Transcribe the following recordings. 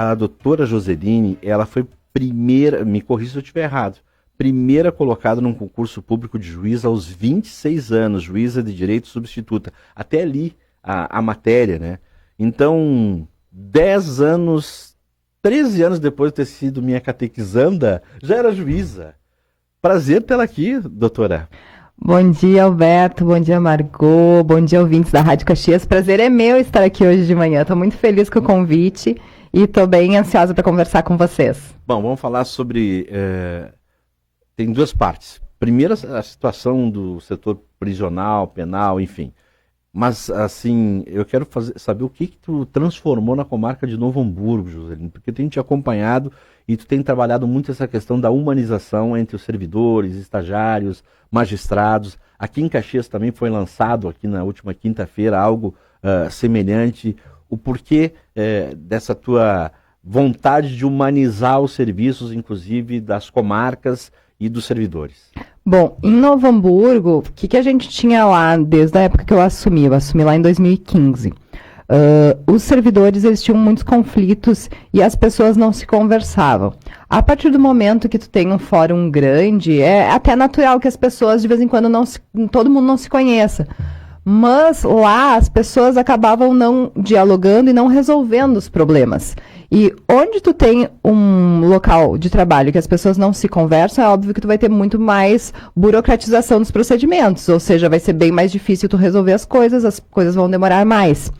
a doutora Joseline, ela foi primeira, me corrija se eu estiver errado, primeira colocada num concurso público de juiz aos 26 anos, juíza de direito substituta. Até ali a matéria, né? Então, 10 anos, 13 anos depois de ter sido minha catequizanda, já era juíza. Prazer tê-la aqui, doutora. Bom dia, Alberto. Bom dia, Margot. Bom dia, ouvintes da Rádio Caxias. Prazer é meu estar aqui hoje de manhã. Estou muito feliz com o convite e estou bem ansiosa para conversar com vocês. Bom, vamos falar sobre... Tem duas partes. Primeiro, a situação do setor prisional, penal, enfim. Mas, assim, eu quero saber o que tu transformou na comarca de Novo Hamburgo, Joseline, porque eu tenho te acompanhado e tu tem trabalhado muito essa questão da humanização entre os servidores, estagiários, magistrados. Aqui em Caxias também foi lançado, aqui na última quinta-feira, algo semelhante. O porquê dessa tua vontade de humanizar os serviços, inclusive das comarcas e dos servidores? Bom, em Novo Hamburgo, o que a gente tinha lá desde a época que eu assumi? Eu assumi lá em 2015. Os servidores, eles tinham muitos conflitos e as pessoas não se conversavam. A partir do momento que tu tem um fórum grande, é até natural que as pessoas, de vez em quando, todo mundo não se conheça. Mas lá as pessoas acabavam não dialogando e não resolvendo os problemas. E onde tu tem um local de trabalho que as pessoas não se conversam, é óbvio que tu vai ter muito mais burocratização dos procedimentos, ou seja, vai ser bem mais difícil tu resolver as coisas vão demorar mais.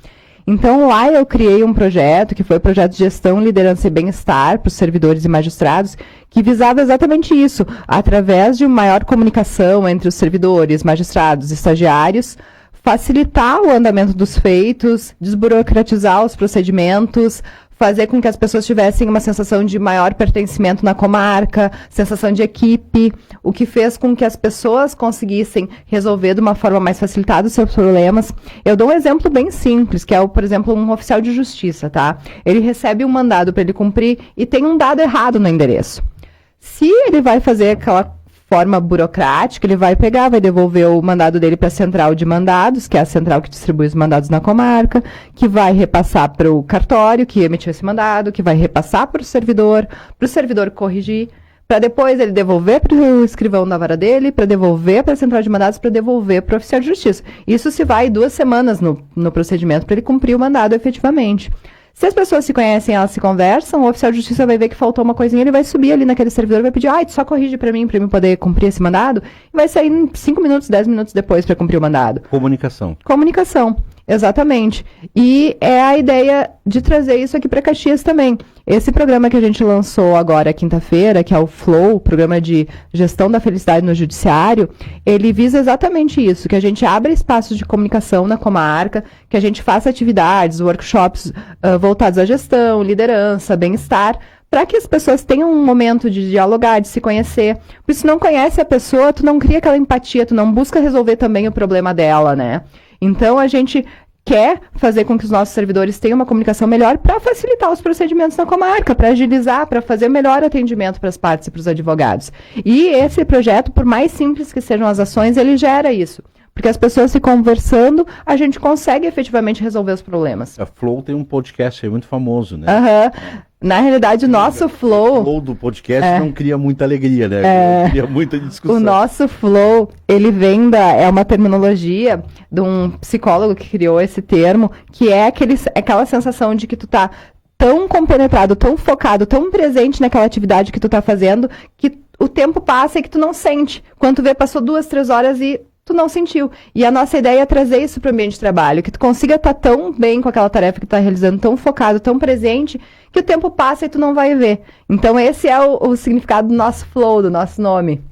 Então lá eu criei um projeto, que foi o projeto de gestão, liderança e bem-estar para os servidores e magistrados, que visava exatamente isso, através de maior comunicação entre os servidores, magistrados e estagiários, facilitar o andamento dos feitos, desburocratizar os procedimentos, fazer com que as pessoas tivessem uma sensação de maior pertencimento na comarca, sensação de equipe, o que fez com que as pessoas conseguissem resolver de uma forma mais facilitada os seus problemas. Eu dou um exemplo bem simples, que é, por exemplo, um oficial de justiça, tá? Ele recebe um mandado para ele cumprir e tem um dado errado no endereço. Se ele vai fazer aquela forma burocrática, ele vai devolver o mandado dele para a central de mandados, que é a central que distribui os mandados na comarca, que vai repassar para o cartório que emitiu esse mandado, que vai repassar para o servidor corrigir, para depois ele devolver para o escrivão da vara dele, para devolver para a central de mandados, para devolver para o oficial de justiça. Isso se vai 2 semanas no procedimento para ele cumprir o mandado efetivamente. Se as pessoas se conhecem, elas se conversam, o oficial de justiça vai ver que faltou uma coisinha, ele vai subir ali naquele servidor e vai pedir, tu só corrige para mim poder cumprir esse mandado, e vai sair em 5 minutos, 10 minutos depois para cumprir o mandado. Comunicação, exatamente. E é a ideia de trazer isso aqui para Caxias também. Esse programa que a gente lançou agora, quinta-feira, que é o Flow, Programa de Gestão da Felicidade no Judiciário, ele visa exatamente isso, que a gente abra espaços de comunicação na comarca, que a gente faça atividades, workshops voltados à gestão, liderança, bem-estar, para que as pessoas tenham um momento de dialogar, de se conhecer. Porque se não conhece a pessoa, tu não cria aquela empatia, tu não busca resolver também o problema dela, né? Então, a gente quer fazer com que os nossos servidores tenham uma comunicação melhor para facilitar os procedimentos na comarca, para agilizar, para fazer melhor atendimento para as partes e para os advogados. E esse projeto, por mais simples que sejam as ações, ele gera isso. Porque as pessoas se conversando, a gente consegue efetivamente resolver os problemas. A Flow tem um podcast aí muito famoso, né? Na realidade, o nosso Flow... O Flow do podcast não cria muita alegria, né? Cria muita discussão. O nosso Flow, ele vem é uma terminologia de um psicólogo que criou esse termo, que é aquela sensação de que tu tá tão compenetrado, tão focado, tão presente naquela atividade que tu tá fazendo, que o tempo passa e que tu não sente. Quando tu vê, passou 2, 3 horas e tu não sentiu. E a nossa ideia é trazer isso para o ambiente de trabalho, que tu consiga estar tão bem com aquela tarefa que tu está realizando, tão focado, tão presente, que o tempo passa e tu não vai ver. Então esse é o significado do nosso flow, do nosso nome.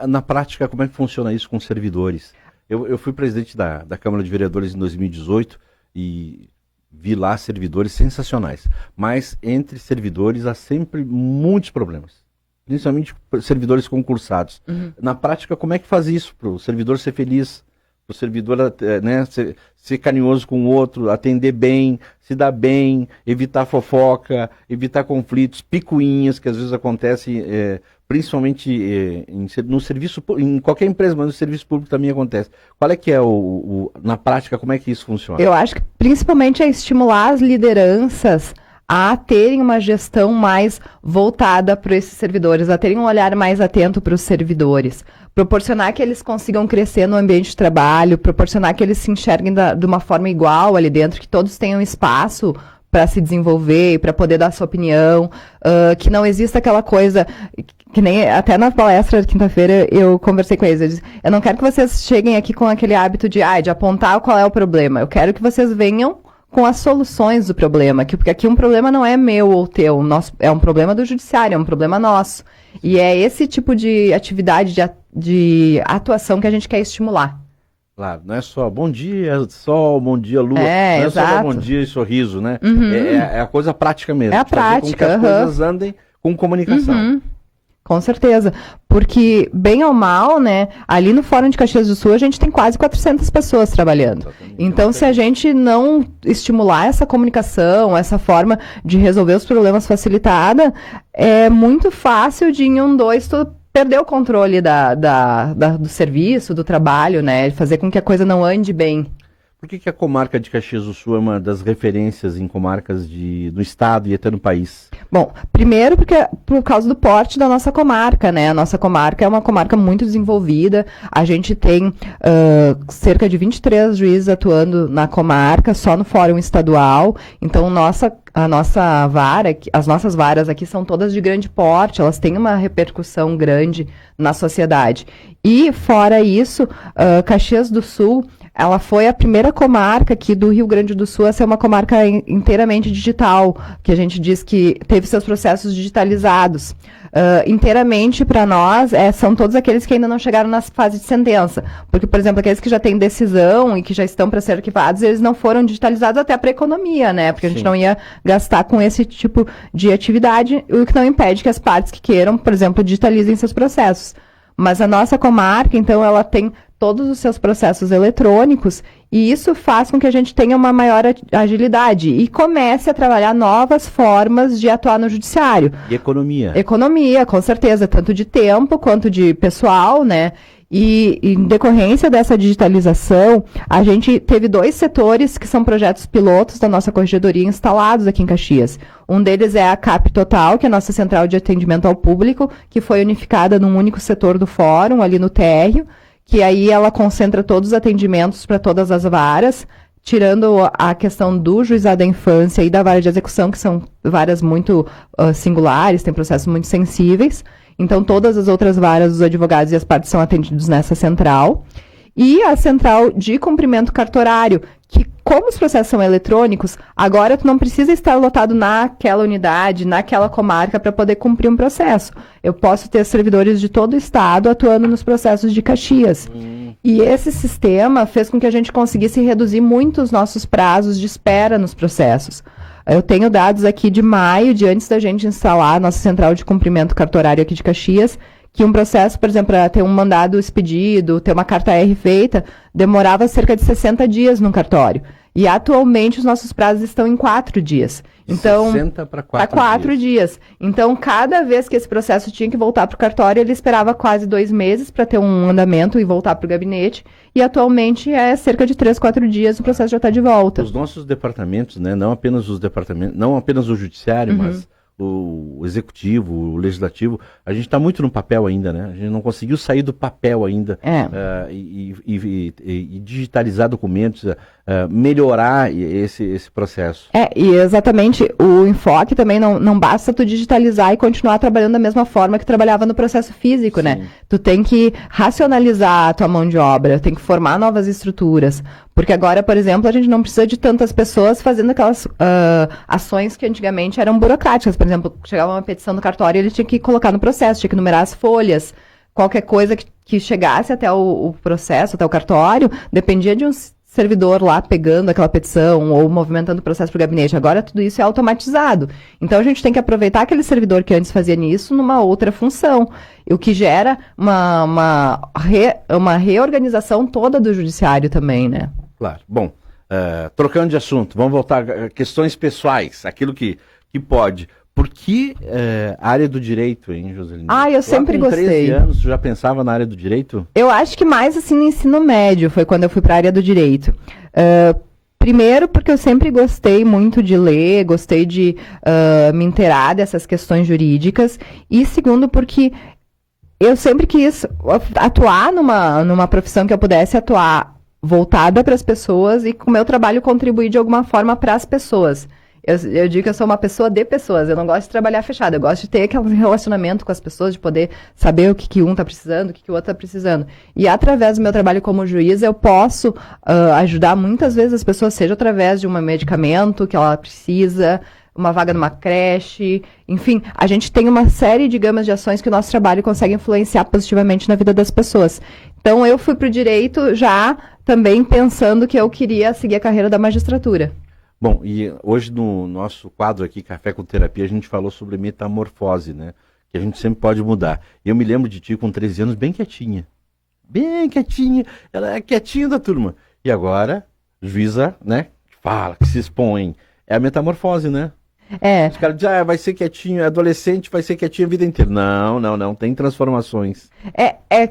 Na prática, como é que funciona isso com os servidores? Eu fui presidente da Câmara de Vereadores em 2018 e vi lá servidores sensacionais. Mas entre servidores há sempre muitos problemas. Principalmente servidores concursados. Na prática, como é que faz isso para o servidor ser feliz, para o servidor ser carinhoso com o outro, atender bem, se dar bem, evitar fofoca, evitar conflitos, picuinhas que às vezes acontecem, principalmente no serviço, em qualquer empresa, mas no serviço público também acontece. Qual é que é na prática, como é que isso funciona? Eu acho que principalmente é estimular as lideranças a terem uma gestão mais voltada para esses servidores, a terem um olhar mais atento para os servidores, proporcionar que eles consigam crescer no ambiente de trabalho, proporcionar que eles se enxerguem de uma forma igual ali dentro, que todos tenham espaço para se desenvolver e para poder dar sua opinião, que não exista aquela coisa, que nem até na palestra de quinta-feira eu conversei com eles, eu disse, eu não quero que vocês cheguem aqui com aquele hábito de apontar qual é o problema, eu quero que vocês venham com as soluções do problema, porque aqui um problema não é meu ou teu, é um problema do judiciário, é um problema nosso. E é esse tipo de atividade, de atuação que a gente quer estimular. Claro, não é só bom dia, sol, bom dia, lua, não é exato. só bom dia e sorriso, né? Uhum. É a coisa prática mesmo. É a prática, fazer com que as coisas andem com comunicação. Uhum. Com certeza, porque bem ou mal, né, ali no Fórum de Caxias do Sul a gente tem quase 400 pessoas trabalhando. Exatamente. Então, se a gente não estimular essa comunicação, essa forma de resolver os problemas facilitada, é muito fácil de em 1, 2, tu perder o controle do serviço, do trabalho, né, fazer com que a coisa não ande bem. Por que a comarca de Caxias do Sul é uma das referências em comarcas no estado e até no país? Bom, primeiro por causa do porte da nossa comarca, né? A nossa comarca é uma comarca muito desenvolvida. A gente tem cerca de 23 juízes atuando na comarca, só no Fórum Estadual. Então, a nossa vara, as nossas varas aqui são todas de grande porte, elas têm uma repercussão grande na sociedade. E, fora isso, Caxias do Sul, ela foi a primeira comarca aqui do Rio Grande do Sul a ser uma comarca inteiramente digital, que a gente diz que teve seus processos digitalizados. Inteiramente, para nós, são todos aqueles que ainda não chegaram na fase de sentença. Porque, por exemplo, aqueles que já têm decisão e que já estão para ser arquivados, eles não foram digitalizados até para a economia, né? Porque a gente não ia gastar com esse tipo de atividade, o que não impede que as partes que queiram, por exemplo, digitalizem seus processos. Mas a nossa comarca, então, ela tem todos os seus processos eletrônicos e isso faz com que a gente tenha uma maior agilidade e comece a trabalhar novas formas de atuar no judiciário. E economia? Economia, com certeza, tanto de tempo quanto de pessoal, né? E em decorrência dessa digitalização, a gente teve 2 setores que são projetos pilotos da nossa corregedoria instalados aqui em Caxias. Um deles é a CAP Total, que é a nossa central de atendimento ao público, que foi unificada num único setor do fórum, ali no térreo, que aí ela concentra todos os atendimentos para todas as varas, tirando a questão do juizado da infância e da vara de execução, que são varas muito singulares, têm processos muito sensíveis. Então, todas as outras varas, os advogados e as partes são atendidos nessa central. E a central de cumprimento cartorário, que como os processos são eletrônicos, agora tu não precisa estar lotado naquela unidade, naquela comarca para poder cumprir um processo. Eu posso ter servidores de todo o estado atuando nos processos de Caxias. E esse sistema fez com que a gente conseguisse reduzir muito os nossos prazos de espera nos processos. Eu tenho dados aqui de maio, de antes da gente instalar a nossa central de cumprimento cartorário aqui de Caxias, que um processo, por exemplo, para ter um mandado expedido, ter uma carta R feita, demorava cerca de 60 dias no cartório. E atualmente os nossos prazos estão em 4 dias. Então, 60 para 4 dias. Então, cada vez que esse processo tinha que voltar para o cartório, ele esperava quase 2 meses para ter um andamento e voltar para o gabinete. E atualmente é cerca de 3, 4 dias o processo já está de volta. Os nossos departamentos, né, não apenas os departamentos, não apenas o judiciário, mas o executivo, o legislativo, a gente está muito no papel ainda, né? A gente não conseguiu sair do papel ainda e digitalizar documentos, melhorar esse processo. E exatamente, o enfoque também não basta tu digitalizar e continuar trabalhando da mesma forma que trabalhava no processo físico, né? Tu tem que racionalizar a tua mão de obra, tem que formar novas estruturas. Porque agora, por exemplo, a gente não precisa de tantas pessoas fazendo aquelas ações que antigamente eram burocráticas. Por exemplo, chegava uma petição do cartório, ele tinha que colocar no processo, tinha que numerar as folhas. Qualquer coisa que chegasse até o processo, até o cartório, dependia de um servidor lá pegando aquela petição ou movimentando o processo para o gabinete. Agora tudo isso é automatizado. Então a gente tem que aproveitar aquele servidor que antes fazia nisso numa outra função. O que gera uma reorganização toda do judiciário também, né? Claro. Bom, trocando de assunto, vamos voltar a questões pessoais, aquilo que pode. Por que a área do direito, hein, Joselina? Eu sempre gostei. Com 13 anos, tu já pensava na área do direito? Eu acho que mais assim no ensino médio, foi quando eu fui para a área do direito. Primeiro, porque eu sempre gostei muito de ler, gostei de me inteirar dessas questões jurídicas. E segundo, porque eu sempre quis atuar numa profissão que eu pudesse atuar voltada para as pessoas e com o meu trabalho contribuir de alguma forma para as pessoas. Eu digo que eu sou uma pessoa de pessoas, eu não gosto de trabalhar fechado, eu gosto de ter aquele relacionamento com as pessoas, de poder saber o que um está precisando, o que o outro está precisando. E através do meu trabalho como juiz, eu posso ajudar muitas vezes as pessoas, seja através de um medicamento que ela precisa, uma vaga numa creche, enfim, a gente tem uma série de gamas de ações que o nosso trabalho consegue influenciar positivamente na vida das pessoas. Então, eu fui para o direito já também pensando que eu queria seguir a carreira da magistratura. Bom, e hoje no nosso quadro aqui, Café com Terapia, a gente falou sobre metamorfose, né? Que a gente sempre pode mudar. Eu me lembro de ti com 13 anos, bem quietinha. Bem quietinha. Ela é quietinha da turma. E agora, juíza, né? Que fala, que se expõe. É a metamorfose, né? É. Os caras dizem, vai ser quietinho, adolescente vai ser quietinho a vida inteira. Não, tem transformações.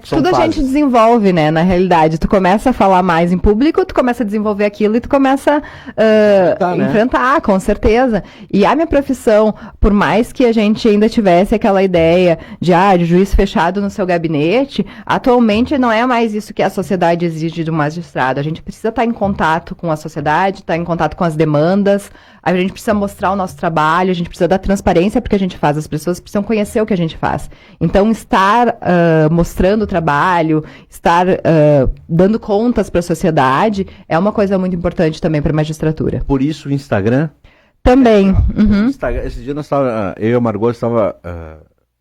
Tudo fases. A gente desenvolve, né, na realidade. Tu começa a falar mais em público, tu começa a desenvolver aquilo e tu começa a enfrentar, com certeza. E a minha profissão, por mais que a gente ainda tivesse aquela ideia de juiz fechado no seu gabinete, atualmente não é mais isso que a sociedade exige do magistrado. A gente precisa estar em contato com a sociedade, estar em contato com as demandas, a gente precisa mostrar o nosso trabalho, a gente precisa dar transparência porque a gente faz, as pessoas precisam conhecer o que a gente faz. Então, estar mostrando o trabalho, estar dando contas para a sociedade é uma coisa muito importante também para a magistratura. Por isso o Instagram? Também. Uhum. Esse dia eu e a Margot estava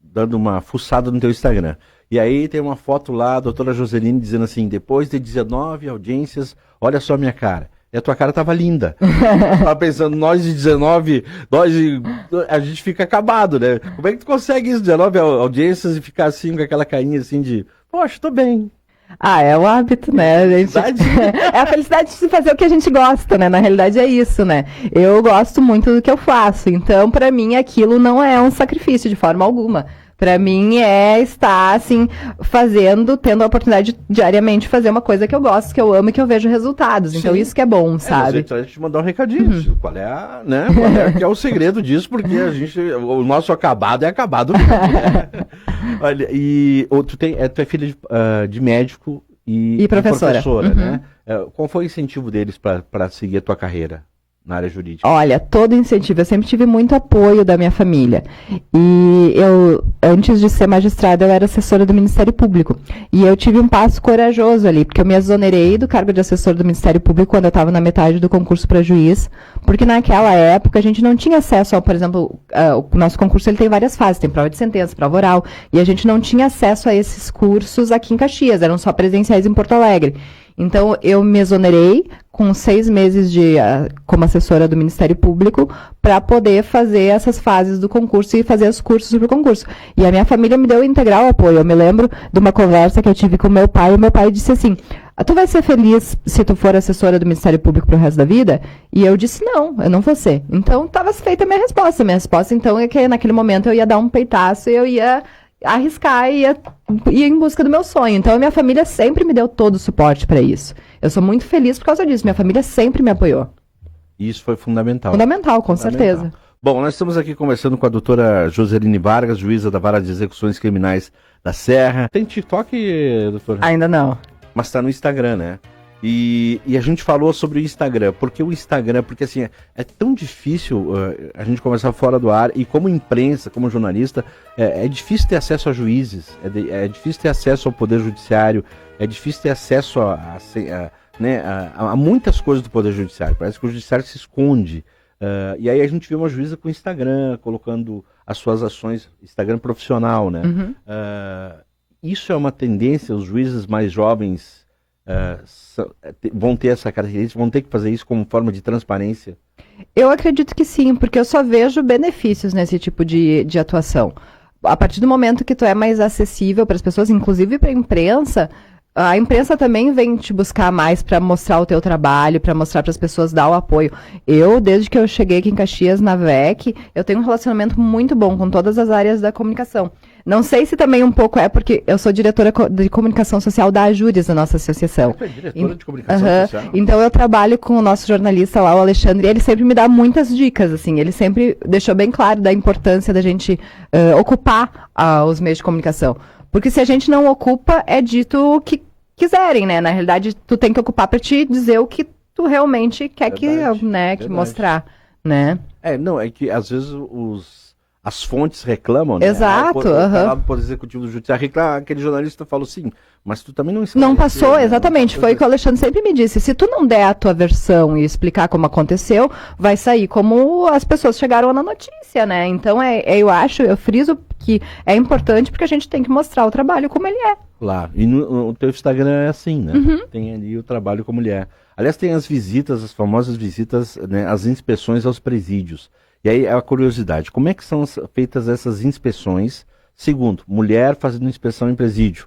dando uma fuçada no teu Instagram. E aí tem uma foto lá, a doutora Joseline dizendo assim, depois de 19 audiências, olha só a minha cara. E a tua cara tava linda. Tava pensando, nós de 19, a gente fica acabado, né? Como é que tu consegue isso, 19 audiências e ficar assim, com aquela carinha assim de, poxa, tô bem. É o hábito, né? É a felicidade de fazer o que a gente gosta, né? Na realidade é isso, né? Eu gosto muito do que eu faço, então pra mim aquilo não é um sacrifício de forma alguma. Pra mim é estar, assim, tendo a oportunidade de diariamente fazer uma coisa que eu gosto, que eu amo e que eu vejo resultados. Sim. Então isso que é bom, sabe? A gente mandar um recadinho. Qual é o segredo disso? Porque o nosso acabado é acabado mesmo, né? Olha, e tu é filha de médico e professora, né? Qual foi o incentivo deles para seguir a tua carreira na área jurídica? Olha, todo incentivo. Eu sempre tive muito apoio da minha família. E eu, antes de ser magistrada, eu era assessora do Ministério Público. E eu tive um passo corajoso ali, porque eu me exonerei do cargo de assessora do Ministério Público quando eu estava na metade do concurso para juiz, porque naquela época a gente não tinha acesso ao, por exemplo, o nosso concurso ele tem várias fases, tem prova de sentença, prova oral, e a gente não tinha acesso a esses cursos aqui em Caxias, eram só presenciais em Porto Alegre. Então, eu me exonerei com 6 meses como assessora do Ministério Público para poder fazer essas fases do concurso e fazer os cursos para o concurso. E a minha família me deu integral apoio. Eu me lembro de uma conversa que eu tive com meu pai, e meu pai disse assim, tu vai ser feliz se tu for assessora do Ministério Público para o resto da vida? E eu disse, não, eu não vou ser. Então, estava feita a minha resposta. Minha resposta, então, é que naquele momento eu ia dar um peitaço e eu ia arriscar e ir em busca do meu sonho. Então, a minha família sempre me deu todo o suporte para isso. Eu sou muito feliz por causa disso. Minha família sempre me apoiou. Isso foi fundamental. Fundamental, com certeza. Bom, nós estamos aqui conversando com a doutora Joseline Vargas, juíza da Vara de Execuções Criminais da Serra. Tem TikTok, doutora? Ainda não. Mas está no Instagram, né? E a gente falou sobre o Instagram, porque assim, é tão difícil a gente conversar fora do ar, e como imprensa, como jornalista, é difícil ter acesso a juízes, é difícil ter acesso ao Poder Judiciário, é difícil ter acesso a muitas coisas do Poder Judiciário, parece que o Judiciário se esconde. E aí a gente vê uma juíza com o Instagram, colocando as suas ações, Instagram profissional, né? Uhum. Isso é uma tendência, os juízes mais jovens vão ter essa característica, vão ter que fazer isso como forma de transparência? Eu acredito que sim, porque eu só vejo benefícios nesse tipo de atuação. A partir do momento que tu é mais acessível para as pessoas, inclusive para a imprensa também vem te buscar mais para mostrar o teu trabalho, para mostrar para as pessoas, dar o apoio. Eu, desde que eu cheguei aqui em Caxias, na VEC, eu tenho um relacionamento muito bom com todas as áreas da comunicação. Não sei se também um pouco é porque eu sou diretora de comunicação social da Ajures, da nossa associação. Você é diretora de comunicação social? Então eu trabalho com o nosso jornalista lá, o Alexandre, e ele sempre me dá muitas dicas, assim, ele sempre deixou bem claro da importância da gente ocupar os meios de comunicação. Porque se a gente não ocupa, é dito o que quiserem, né? Na realidade, tu tem que ocupar para te dizer o que tu realmente quer que mostrar, né? Não, é que às vezes as fontes reclamam, né? Exato. O Poder Executivo do Judiciário reclama, aquele jornalista falou sim, mas tu também não esclareceu. Não passou, exatamente. Foi o que o Alexandre sempre me disse. Se tu não der a tua versão e explicar como aconteceu, vai sair como as pessoas chegaram na notícia, né? Então, eu friso que é importante porque a gente tem que mostrar o trabalho como ele é. Claro. E no teu Instagram é assim, né? Uhum. Tem ali o trabalho como ele é. Aliás, tem as visitas, as famosas visitas, né, as inspeções aos presídios. E aí a curiosidade, como é que são feitas essas inspeções? Segundo, mulher fazendo inspeção em presídio.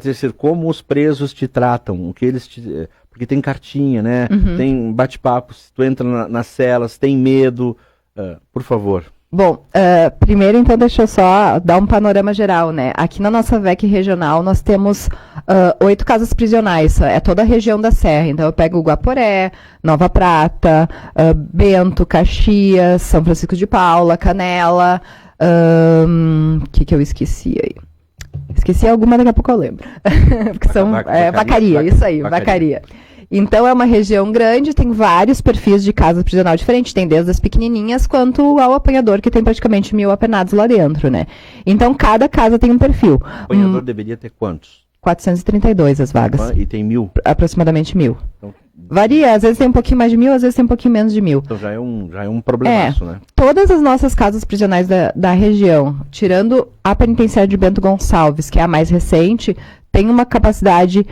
Terceiro, como os presos te tratam, o que eles porque tem cartinha, né? Uhum. Tem bate-papos, tu entra nas celas, tem medo. Por favor. Bom, primeiro então deixa eu só dar um panorama geral, né? Aqui na nossa VEC regional nós temos 8 casas prisionais, é toda a região da Serra. Então eu pego Guaporé, Nova Prata, Bento, Caxias, São Francisco de Paula, Canela, que eu esqueci aí? Esqueci alguma, daqui a pouco eu lembro. Porque são Vacaria, isso aí, Vacaria. Então é uma região grande, tem vários perfis de casa prisional diferentes, tem desde as pequenininhas quanto ao apanhador, que tem praticamente 1.000 apenados lá dentro, né? Então cada casa tem um perfil. O apanhador deveria ter quantos? 432 as vagas. E tem 1.000? Aproximadamente 1.000. Então, varia, às vezes tem um pouquinho mais de 1.000, às vezes tem um pouquinho menos de 1.000. Então já é um problemaço, né? Todas as nossas casas prisionais da região, tirando a penitenciária de Bento Gonçalves, que é a mais recente, tem uma capacidade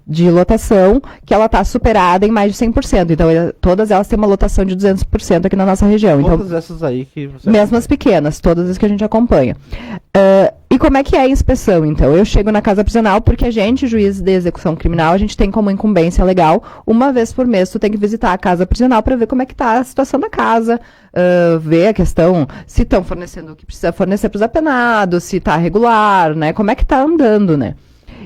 de lotação que ela está superada em mais de 100%. Então, todas elas têm uma lotação de 200% aqui na nossa região. Todas então, essas aí que você... Mesmo as pequenas, todas as que a gente acompanha. E como é que é a inspeção, então? Eu chego na casa prisional porque a gente, juiz de execução criminal, a gente tem como incumbência legal, uma vez por mês tu tem que visitar a casa prisional para ver como é que está a situação da casa, ver a questão, se estão fornecendo o que precisa fornecer para os apenados, se está regular, né? Como é que está andando, né?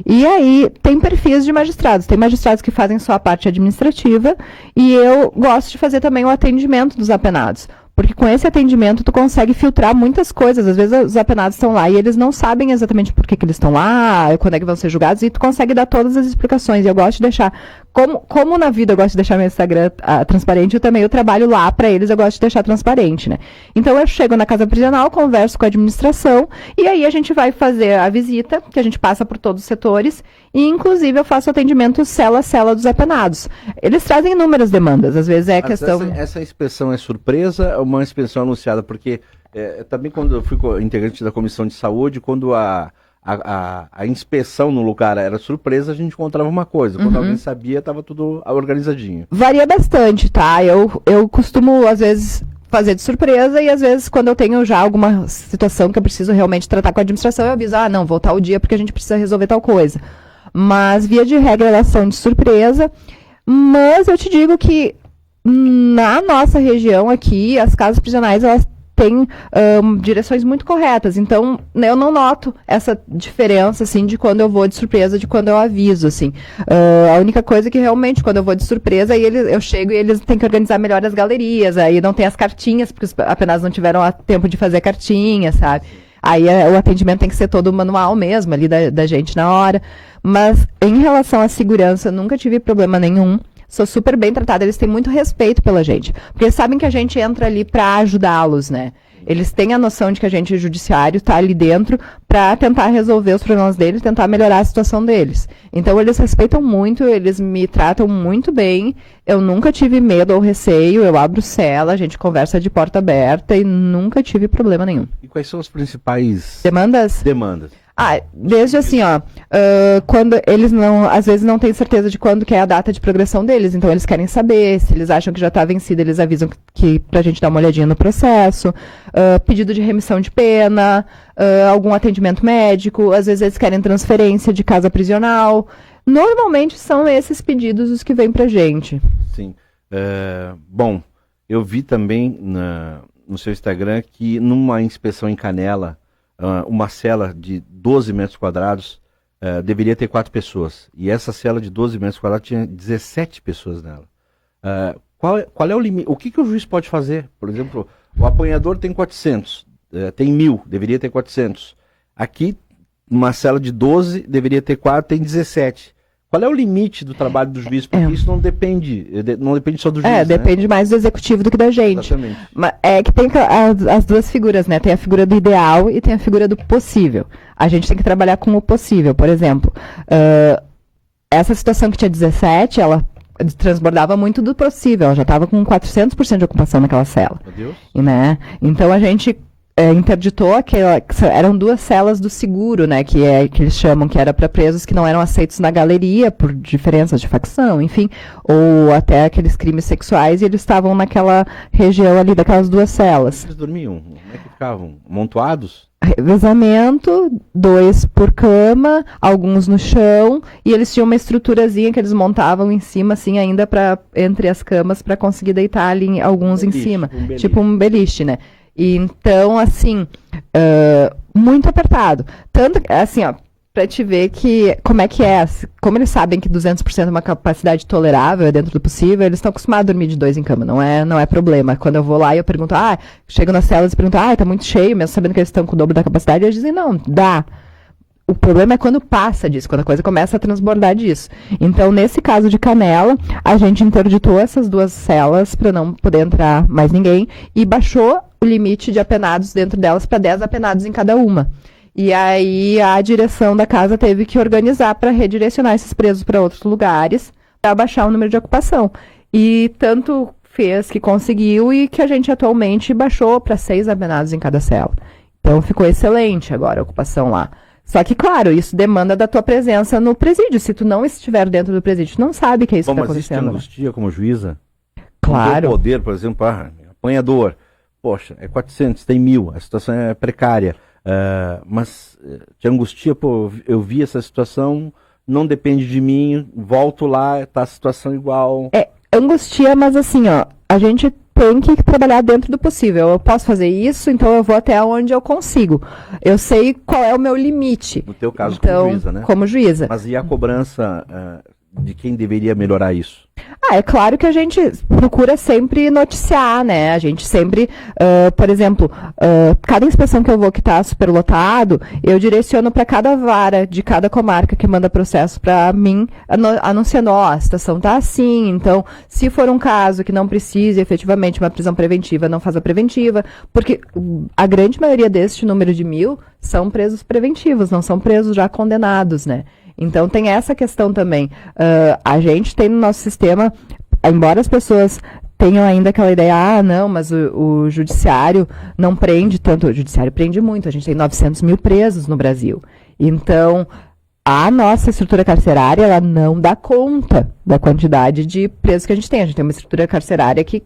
E aí, tem perfis de magistrados. Tem magistrados que fazem só a parte administrativa e eu gosto de fazer também o atendimento dos apenados. Porque com esse atendimento tu consegue filtrar muitas coisas. Às vezes os apenados estão lá e eles não sabem exatamente por que eles estão lá, quando é que vão ser julgados, e tu consegue dar todas as explicações. E eu gosto de deixar, como na vida eu gosto de deixar meu Instagram transparente, eu também trabalho lá para eles, eu gosto de deixar transparente, né? Então eu chego na casa prisional, converso com a administração, e aí a gente vai fazer a visita, que a gente passa por todos os setores, e inclusive eu faço atendimento cela a cela dos apenados. Eles trazem inúmeras demandas, às vezes questão... Essa inspeção é surpresa ou uma inspeção anunciada? Porque também quando eu fui integrante da Comissão de Saúde, quando a inspeção no lugar era surpresa, a gente encontrava uma coisa. Quando alguém sabia, estava tudo organizadinho. Varia bastante, tá? Eu costumo, às vezes, fazer de surpresa e, às vezes, quando eu tenho já alguma situação que eu preciso realmente tratar com a administração, eu aviso, não, vou tal dia porque a gente precisa resolver tal coisa. Mas, via de regra, elas são de surpresa. Mas eu te digo que na nossa região aqui, as casas prisionais, elas têm direções muito corretas. Então, eu não noto essa diferença, assim, de quando eu vou de surpresa, de quando eu aviso, assim. A única coisa é que, realmente, quando eu vou de surpresa, aí eu chego e eles têm que organizar melhor as galerias, aí não tem as cartinhas, porque os apenas não tiveram tempo de fazer cartinha, sabe? Aí o atendimento tem que ser todo manual mesmo, ali da gente na hora. Mas, em relação à segurança, nunca tive problema nenhum. Sou super bem tratada, eles têm muito respeito pela gente. Porque eles sabem que a gente entra ali para ajudá-los, né? Eles têm a noção de que a gente, judiciário, está ali dentro para tentar resolver os problemas deles, tentar melhorar a situação deles. Então, eles respeitam muito, eles me tratam muito bem. Eu nunca tive medo ou receio, eu abro cela, a gente conversa de porta aberta e nunca tive problema nenhum. E quais são as principais demandas? Desde assim, quando eles às vezes não têm certeza de quando que é a data de progressão deles, então eles querem saber, se eles acham que já está vencido, eles avisam que pra gente dar uma olhadinha no processo, pedido de remissão de pena, algum atendimento médico, às vezes eles querem transferência de casa prisional. Normalmente são esses pedidos os que vêm pra gente. Sim. Bom, eu vi também no seu Instagram que numa inspeção em Canela, uma cela de 12 metros quadrados deveria ter 4 pessoas. E essa cela de 12 metros quadrados tinha 17 pessoas nela. Qual é o limite? O que o juiz pode fazer? Por exemplo, o apanhador tem 400, tem 1.000, deveria ter 400. Aqui, uma cela de 12, deveria ter 4, tem 17. Qual é o limite do trabalho do juiz? Porque isso não depende só do juiz, depende mais do executivo do que da gente. Exatamente. Mas é que tem as duas figuras, né? Tem a figura do ideal e tem a figura do possível. A gente tem que trabalhar com o possível. Por exemplo, essa situação que tinha 17, ela transbordava muito do possível. Ela já estava com 400% de ocupação naquela cela. Meu Deus. Né? Então a gente interditou eram 2 celas do seguro, né, que eles chamam, que era para presos que não eram aceitos na galeria por diferenças de facção, enfim, ou até aqueles crimes sexuais, e eles estavam naquela região ali daquelas 2 celas. Eles dormiam? Como é que ficavam? Amontoados? Revezamento, 2 por cama, alguns no chão, e eles tinham uma estruturazinha que eles montavam em cima, assim, ainda entre as camas, para conseguir deitar ali alguns em cima, tipo um beliche, né? E então, assim, muito apertado. Tanto, assim, ó, pra te ver como é que é, como eles sabem que 200% é uma capacidade tolerável, é dentro do possível, eles estão acostumados a dormir de 2 em cama, não é problema. Quando eu vou lá e eu pergunto, chego nas celas e pergunto, tá muito cheio, mesmo sabendo que eles estão com o dobro da capacidade, eles dizem, não, dá. O problema é quando passa disso, quando a coisa começa a transbordar disso. Então, nesse caso de Canela, a gente interditou essas 2 celas para não poder entrar mais ninguém e baixou o limite de apenados dentro delas para 10 apenados em cada uma. E aí a direção da casa teve que organizar para redirecionar esses presos para outros lugares, para baixar o número de ocupação. E tanto fez que conseguiu e que a gente atualmente baixou para 6 apenados em cada cela. Então, ficou excelente agora a ocupação lá. Só que, claro, isso demanda da tua presença no presídio. Se tu não estiver dentro do presídio, tu não sabe que é isso que está acontecendo. Mas isso te angustia como juíza? Claro. O poder, por exemplo, apanhador. Poxa, é 400, tem 1.000, a situação é precária. Mas te angustia, eu vi essa situação, não depende de mim, volto lá, tá a situação igual. Angustia, mas assim, ó, a gente tem que trabalhar dentro do possível. Eu posso fazer isso, então eu vou até onde eu consigo. Eu sei qual é o meu limite. No teu caso, então, como juíza, né? Como juíza. Mas e a cobrança de quem deveria melhorar isso? É claro que a gente procura sempre noticiar, né? A gente sempre, por exemplo, cada inspeção que eu vou que está superlotado, eu direciono para cada vara de cada comarca que manda processo para mim, anunciando, a situação está assim, então, se for um caso que não precise efetivamente uma prisão preventiva, não faz a preventiva, porque a grande maioria deste número de 1.000 são presos preventivos, não são presos já condenados, né? Então, tem essa questão também. A gente tem no nosso sistema, embora as pessoas tenham ainda aquela ideia, não, mas o judiciário não prende tanto. O judiciário prende muito. A gente tem 900 mil presos no Brasil. Então, a nossa estrutura carcerária, ela não dá conta da quantidade de presos que a gente tem. A gente tem uma estrutura carcerária que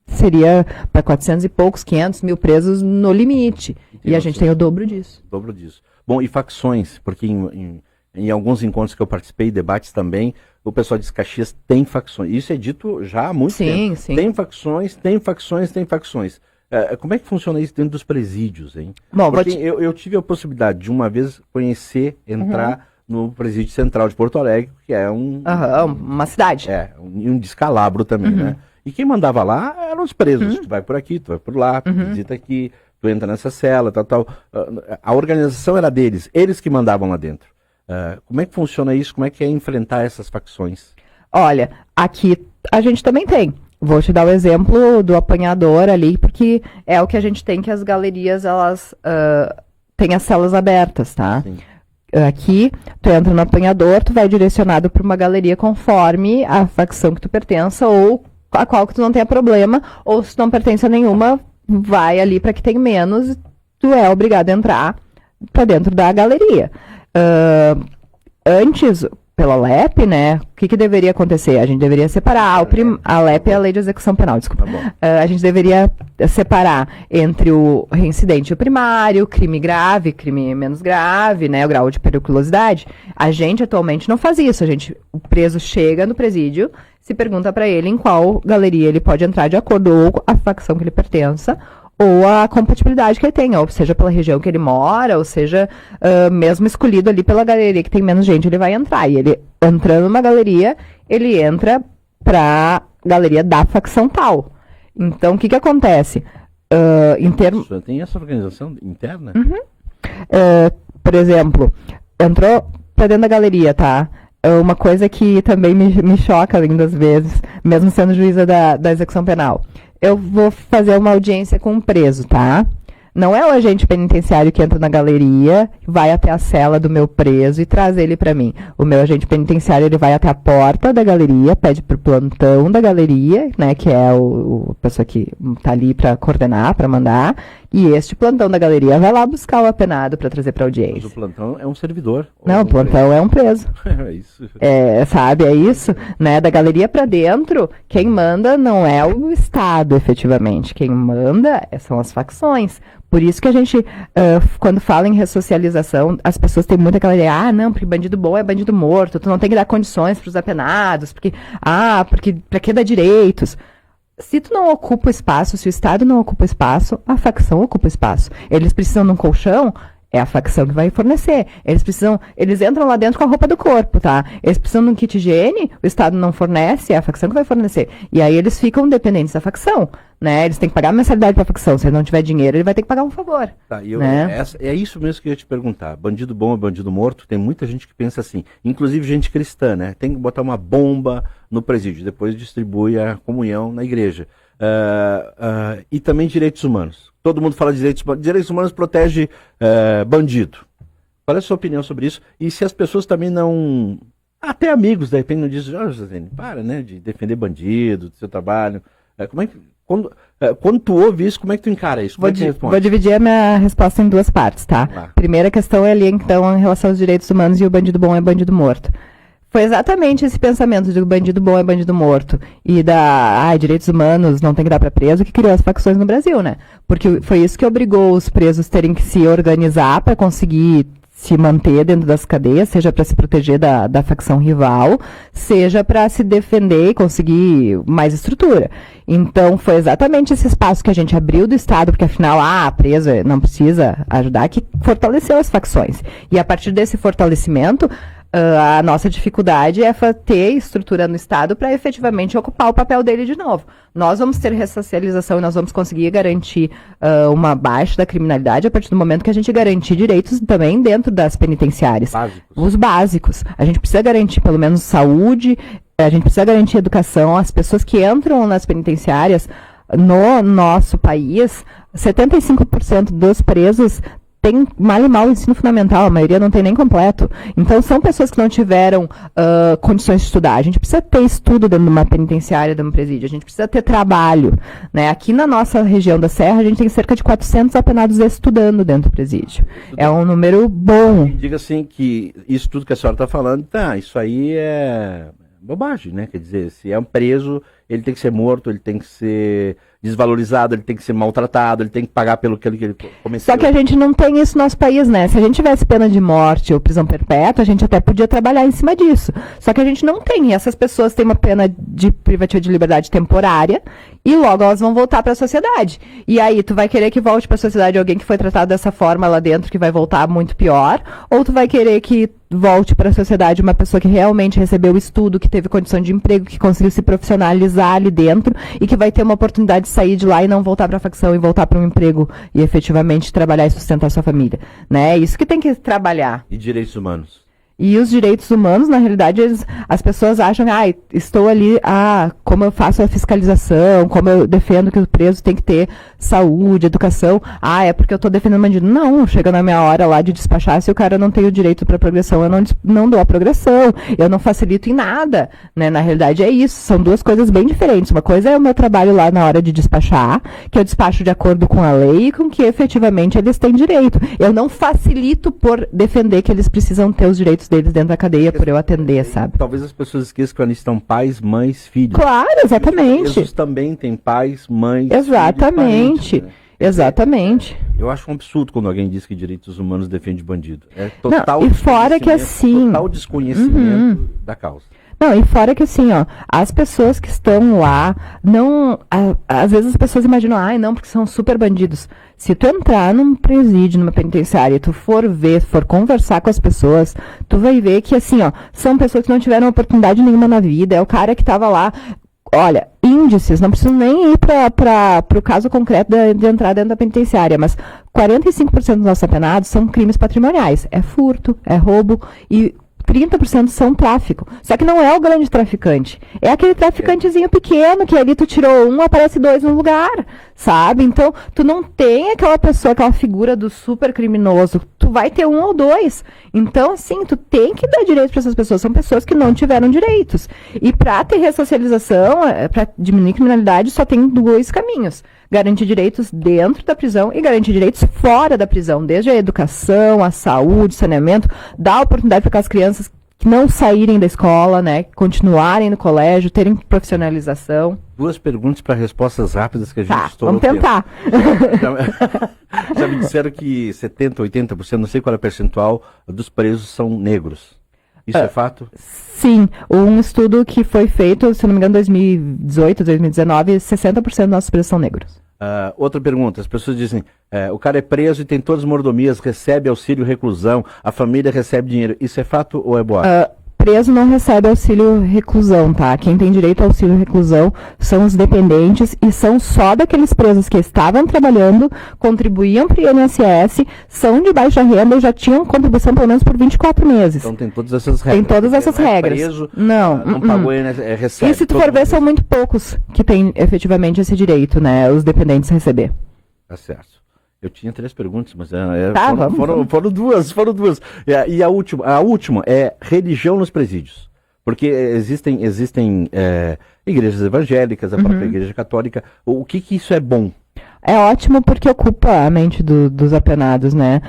seria para 400 e poucos, 500 mil presos no limite. E a gente tem o dobro disso. O dobro disso. Bom, e facções? Porque em alguns encontros que eu participei, debates também, o pessoal diz que Caxias tem facções. Isso é dito já há muito tempo. Sim. Tem facções, tem facções, tem facções. Como é que funciona isso dentro dos presídios, hein? Bom, porque eu tive a possibilidade de uma vez conhecer, entrar no presídio central de Porto Alegre, que é uma cidade. Um descalabro também, né? E quem mandava lá eram os presos. Tu vai por aqui, tu vai por lá, tu visita aqui, tu entra nessa cela, tal. A organização era deles, eles que mandavam lá dentro. Como é que funciona isso? Como é que é enfrentar essas facções? Olha, aqui a gente também tem. Vou te dar o exemplo do apanhador ali, porque é o que a gente tem, que as galerias, elas têm as celas abertas, tá? Sim. Aqui, tu entra no apanhador, tu vai direcionado para uma galeria conforme a facção que tu pertença, ou a qual que tu não tenha problema, ou se não pertence a nenhuma, vai ali para que tem menos, tu é obrigado a entrar para dentro da galeria. Antes, pela LEP, né, o que deveria acontecer? A gente deveria separar, a LEP é a Lei de Execução Penal, desculpa. A gente deveria separar entre o reincidente e o primário, crime grave, crime menos grave, né, o grau de periculosidade. A gente atualmente não faz isso, o preso chega no presídio, se pergunta para ele em qual galeria ele pode entrar de acordo ou a facção que ele pertença, ou a compatibilidade que ele tem, ou seja, pela região que ele mora, ou seja, mesmo escolhido ali pela galeria que tem menos gente, ele vai entrar. E ele, entrando numa galeria, ele entra pra galeria da facção tal. Então, o que acontece? Em termos... Tem essa organização interna? Uhum. Por exemplo, entrou pra dentro da galeria, tá? Uma coisa que também me choca lindas vezes, mesmo sendo juíza da execução penal. Eu vou fazer uma audiência com um preso, tá? Não é o agente penitenciário que entra na galeria, vai até a cela do meu preso e traz ele para mim. O meu agente penitenciário, ele vai até a porta da galeria, pede pro plantão da galeria, né, que é a pessoa que tá ali para coordenar, para mandar, e este plantão da galeria vai lá buscar o apenado para trazer para audiência. Mas o plantão é um servidor. Não, o plantão é um preso. É isso. Sabe, é isso, né? Da galeria para dentro, quem manda não é o Estado, efetivamente. Quem manda são as facções. Por isso que a gente, quando fala em ressocialização, as pessoas têm muita aquela ideia, não, porque bandido bom é bandido morto, tu não tem que dar condições para os apenados, porque para que dar direitos? Se tu não ocupa o espaço, se o Estado não ocupa o espaço, a facção ocupa o espaço. Eles precisam de um colchão, é a facção que vai fornecer. Eles entram lá dentro com a roupa do corpo, tá? Eles precisam de um kit higiene, o Estado não fornece, é a facção que vai fornecer. E aí eles ficam dependentes da facção, né? Eles têm que pagar a mensalidade pra facção. Se ele não tiver dinheiro, ele vai ter que pagar um favor. Tá, né? É isso mesmo que eu ia te perguntar. Bandido bom é bandido morto? Tem muita gente que pensa assim, inclusive gente cristã, né? Tem que botar uma bomba no presídio, depois distribui a comunhão na igreja. E também direitos humanos. Todo mundo fala de direitos humanos protege bandido. Qual é a sua opinião sobre isso? E se as pessoas também não... Até amigos, de repente, não dizem, José, para, né, de defender bandido, do seu trabalho. Como é que... Quando tu ouve isso, como é que tu encara isso? Vou dividir a minha resposta em duas partes, tá? Primeira questão é ali, então, em relação aos direitos humanos e o bandido bom é bandido morto. Foi exatamente esse pensamento de que o bandido bom é bandido morto e direitos humanos não tem que dar para preso que criou as facções no Brasil, né? Porque foi isso que obrigou os presos terem que se organizar para conseguir se manter dentro das cadeias, seja para se proteger da facção rival, seja para se defender e conseguir mais estrutura. Então, foi exatamente esse espaço que a gente abriu do Estado, porque afinal, preso não precisa ajudar, que fortaleceu as facções. E a partir desse fortalecimento, a nossa dificuldade é ter estrutura no Estado para efetivamente ocupar o papel dele de novo. Nós vamos ter ressocialização e nós vamos conseguir garantir uma baixa da criminalidade a partir do momento que a gente garantir direitos também dentro das penitenciárias. Os básicos. A gente precisa garantir pelo menos saúde, a gente precisa garantir educação. As pessoas que entram nas penitenciárias no nosso país, 75% dos presos tem mal e mal ensino fundamental, a maioria não tem nem completo. Então, são pessoas que não tiveram condições de estudar. A gente precisa ter estudo dentro de uma penitenciária, de um presídio. A gente precisa ter trabalho. Né? Aqui na nossa região da Serra, a gente tem cerca de 400 apenados estudando dentro do presídio. É um número bom. Diga assim que isso tudo que a senhora está falando, isso aí é bobagem, né? Quer dizer, se é um preso, ele tem que ser morto, ele tem que ser desvalorizado, ele tem que ser maltratado, ele tem que pagar pelo que ele cometeu. Só que a gente não tem isso no nosso país, né? Se a gente tivesse pena de morte ou prisão perpétua, a gente até podia trabalhar em cima disso. Só que a gente não tem. E essas pessoas têm uma pena de privativa de liberdade temporária e logo elas vão voltar para a sociedade. E aí, tu vai querer que volte para a sociedade alguém que foi tratado dessa forma lá dentro, que vai voltar muito pior? Ou tu vai querer que volte para a sociedade uma pessoa que realmente recebeu estudo, que teve condição de emprego, que conseguiu se profissionalizar ali dentro e que vai ter uma oportunidade de sair de lá e não voltar para a facção e voltar para um emprego e efetivamente trabalhar e sustentar a sua família, né? Isso que tem que trabalhar. E direitos humanos? E os direitos humanos, na realidade, as pessoas acham, estou ali, como eu faço a fiscalização, como eu defendo que o preso tem que ter saúde, educação, é porque eu estou defendendo o bandido. Não, chega na minha hora lá de despachar, se o cara não tem o direito para progressão, eu não dou a progressão, eu não facilito em nada, né? Na realidade é isso, são duas coisas bem diferentes. Uma coisa é o meu trabalho lá na hora de despachar, que eu despacho de acordo com a lei e com que efetivamente eles têm direito. Eu não facilito por defender que eles precisam ter os direitos deles dentro da cadeia por eu atender, sabe? Talvez as pessoas esqueçam que ali estão pais, mães, filhos. Claro, exatamente. Jesus também tem pais, mães, exatamente. Filhos, parentes, né? Exatamente. Eu acho um absurdo quando alguém diz que direitos humanos defende bandido. É total e fora que assim... Total desconhecimento da causa. Não, e fora que assim, ó, as pessoas que estão lá, não, às vezes as pessoas imaginam, ai, não, porque são super bandidos. Se tu entrar num presídio, numa penitenciária, tu for ver, for conversar com as pessoas, tu vai ver que, assim, ó, são pessoas que não tiveram oportunidade nenhuma na vida, é o cara que tava lá. Olha, índices, não preciso nem ir para o caso concreto de entrar dentro da penitenciária, mas 45% dos nossos apenados são crimes patrimoniais. É furto, é roubo e 30% são tráfico. Só que não é o grande traficante. É aquele traficantezinho pequeno que ali tu tirou um, aparece dois no lugar, sabe? Então, tu não tem aquela pessoa, aquela figura do super criminoso. Tu vai ter um ou dois. Então, assim, tu tem que dar direito para essas pessoas. São pessoas que não tiveram direitos. E para ter ressocialização, para diminuir criminalidade, só tem dois caminhos. Garantir direitos dentro da prisão e garantir direitos fora da prisão, desde a educação, a saúde, saneamento, dar oportunidade para aquelas crianças que não saírem da escola, né, continuarem no colégio, terem profissionalização. 2 perguntas para respostas rápidas que a gente estourou. Vamos tentar. Já me disseram que 70%, 80%, não sei qual é o percentual, dos presos são negros. Isso é fato? Sim. Um estudo que foi feito, se não me engano, em 2018, 2019, 60% dos nossos presos são negros. Outra pergunta, as pessoas dizem, o cara é preso e tem todas as mordomias, recebe auxílio reclusão, a família recebe dinheiro. Isso é fato ou é boato? Preso não recebe auxílio reclusão, tá? Quem tem direito ao auxílio reclusão são os dependentes e são só daqueles presos que estavam trabalhando, contribuíam para o INSS, são de baixa renda e já tinham contribuição pelo menos por 24 meses. Então tem todas essas regras. Tem todas essas regras. Preso, não pagou recebe. E se tu for ver, são muito poucos que têm efetivamente esse direito, né? Os dependentes receber. Tá certo. Eu tinha 3 perguntas, mas foram duas. E a última é religião nos presídios. Porque existem igrejas evangélicas, a própria igreja católica. O que isso é bom? É ótimo porque ocupa a mente dos apenados, né?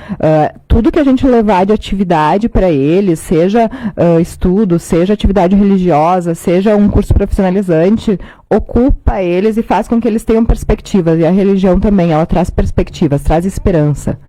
Tudo que a gente levar de atividade para eles, seja estudo, seja atividade religiosa, seja um curso profissionalizante, ocupa eles e faz com que eles tenham perspectivas. E a religião também, ela traz perspectivas, traz esperança.